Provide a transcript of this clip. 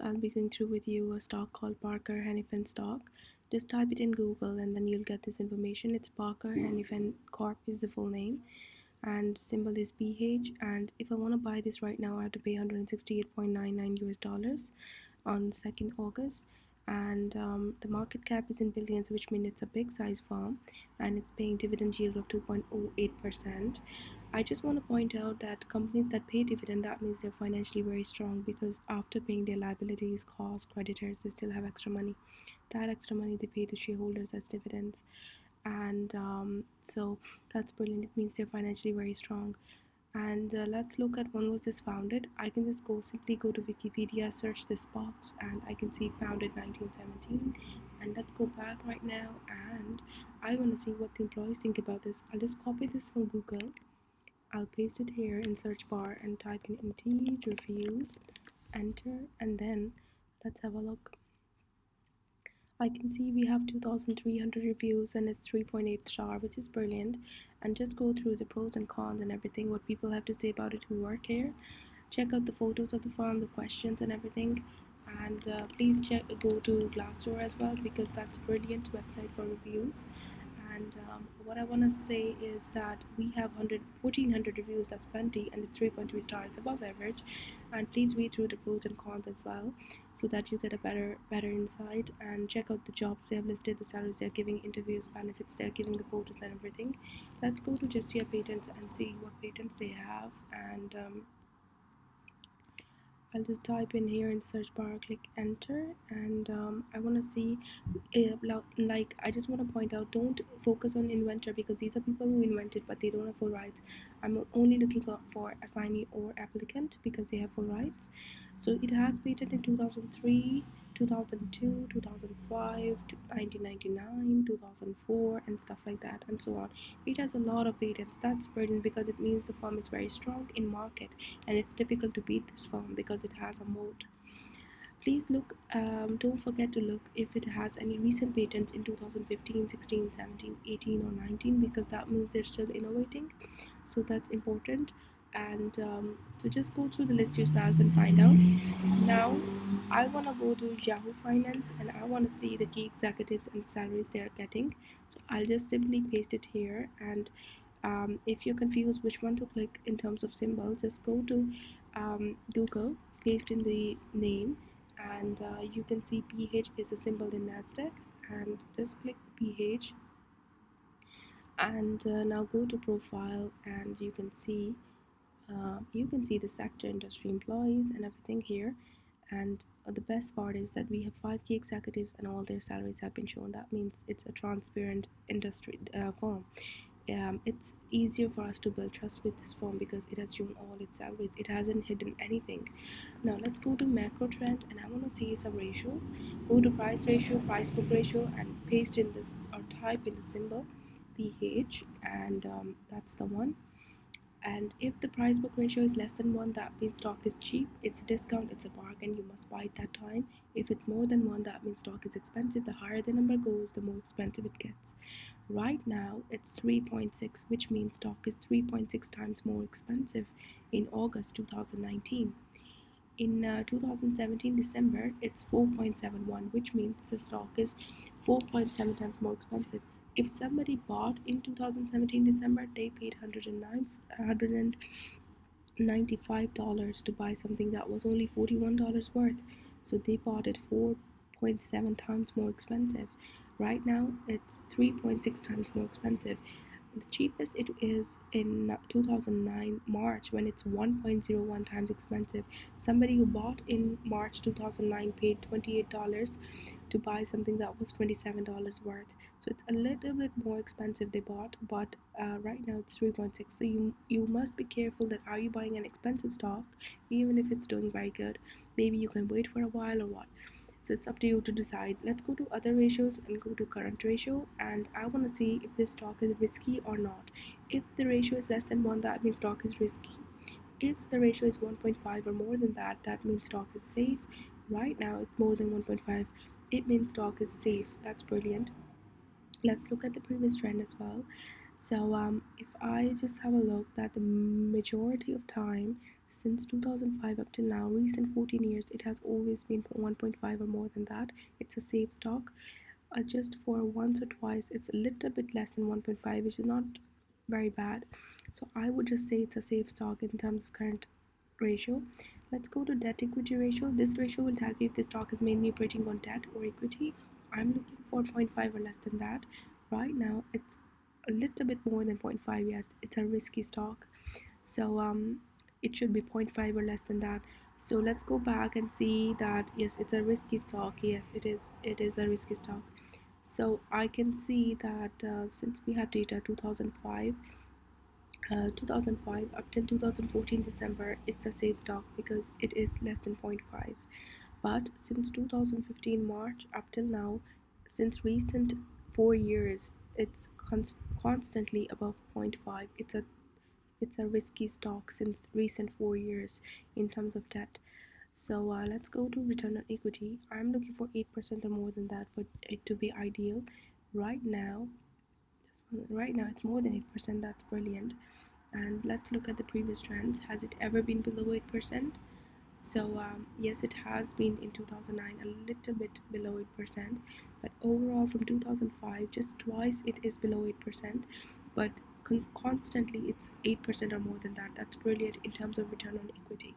I'll be going through with you a stock called Parker-Hannifin stock. Just type it in Google and then you'll get this information. It's Parker-Hannifin Corp is the full name, and symbol is PH. And if I want to buy this right now, I have to pay 168.99 US dollars on 2nd August. And the market cap is in billions, which means it's a big size firm, and it's paying dividend yield of 2.08%. I just want to point out that companies that pay dividend, that means they're financially very strong, because after paying their liabilities, costs, creditors, they still have extra money. That extra money they pay to shareholders as dividends, and so that's brilliant. It means they're financially very strong. And let's look at when was this founded. I can just simply go to Wikipedia, search this box, and I can see founded 1917. And let's go back right now, and I want to see what the employees think about this. I'll just copy this from Google. I'll paste it here in search bar and type in Indeed reviews, enter, and then let's have a look. I can see we have 2,300 reviews and it's 3.8 star, which is brilliant. And just go through the pros and cons and everything, what people have to say about it who work here. Check out the photos of the farm, the questions and everything. And please go to Glassdoor as well, because that's a brilliant website for reviews. And what I want to say is that we have 1,400 reviews. That's plenty, and it's 3.3 stars, above average. And please read through the pros and cons as well, so that you get a better insight. And check out the jobs they have listed, the salaries they're giving, interviews, benefits they're giving, the photos and everything. Let's go to just your patents and see what patents they have. And I'll just type in here in the search bar, click enter, and I want to see, like, I just want to point out, don't focus on inventor, because these are people who invented but they don't have full rights. I'm only looking for assignee or applicant, because they have full rights. So it has patent in 2003, 2002, 2005, 1999, 2004, and stuff like that, and so on. It has a lot of patents. That's brilliant, because it means the firm is very strong in market, and it's difficult to beat this firm because it has a moat. Please look, don't forget to look if it has any recent patents in 2015, 16, 17, 18, or 19, because that means they're still innovating. So that's important. And so just go through the list yourself and find out. Now I want to go to Yahoo Finance, and I want to see the key executives and salaries they are getting. So I'll just simply paste it here. And if you're confused which one to click in terms of symbol, just go to Google, paste in the name, and you can see PH is a symbol in NASDAQ, and just click PH. And now go to profile, and you can see the sector, industry, employees, and everything here. And the best part is that we have 5 key executives and all their salaries have been shown. That means it's a transparent industry firm. It's easier for us to build trust with this firm because it has shown all its salaries. It hasn't hidden anything. Now let's go to macro trend, and I want to see some ratios. Go to price ratio, price book ratio, and paste in this, or type in the symbol PH, and that's the one. And if the price book ratio is less than 1, that means stock is cheap, it's a discount, it's a bargain, you must buy it that time. If it's more than 1, that means stock is expensive. The higher the number goes, the more expensive it gets. Right now it's 3.6, which means stock is 3.6 times more expensive in August 2019. In 2017 December, it's 4.71, which means the stock is 4.7 times more expensive. If somebody bought in 2017 December, they paid $195 to buy something that was only $41 worth. So they bought it 4.7 times more expensive. Right now, it's 3.6 times more expensive. The cheapest it is in 2009 March, when it's 1.01 times expensive. Somebody who bought in March 2009 paid $28 to buy something that was $27 worth. So it's a little bit more expensive they bought, but right now it's 3.6. So you must be careful that are you buying an expensive stock, even if it's doing very good. Maybe you can wait for a while or what. So it's up to you to decide. Let's go to other ratios and go to current ratio, and I want to see if this stock is risky or not. If the ratio is less than 1, that means stock is risky. If the ratio is 1.5 or more than that, that means stock is safe. Right now it's more than 1.5, it means stock is safe. That's brilliant. Let's look at the previous trend as well. So if I just have a look, that the majority of time Since 2005 up till now, recent 14 years, it has always been 1.5 or more than that. It's a safe stock. Just for once or twice, it's a little bit less than 1.5, which is not very bad. So I would just say it's a safe stock in terms of current ratio. Let's go to debt equity ratio. This ratio will tell you if the stock is mainly operating on debt or equity. I'm looking for 0.5 or less than that. Right now, it's a little bit more than 0.5. Yes, it's a risky stock. So it should be 0.5 or less than that. So let's go back and see that yes, it's a risky stock. Yes, it is a risky stock. So I can see that since we have data 2005 up till 2014 December, it's a safe stock because it is less than 0.5. But since 2015 March up till now, since recent 4 years, it's constantly above 0.5. It's a risky stock since recent 4 years in terms of debt. So let's go to return on equity. I'm looking for 8% or more than that for it to be ideal. Right now, it's more than 8%. That's brilliant. And let's look at the previous trends. Has it ever been below 8%? So yes, it has been in 2009, a little bit below 8%, but overall from 2005, just twice it is below 8%, but constantly it's 8% or more than that. That's brilliant in terms of return on equity.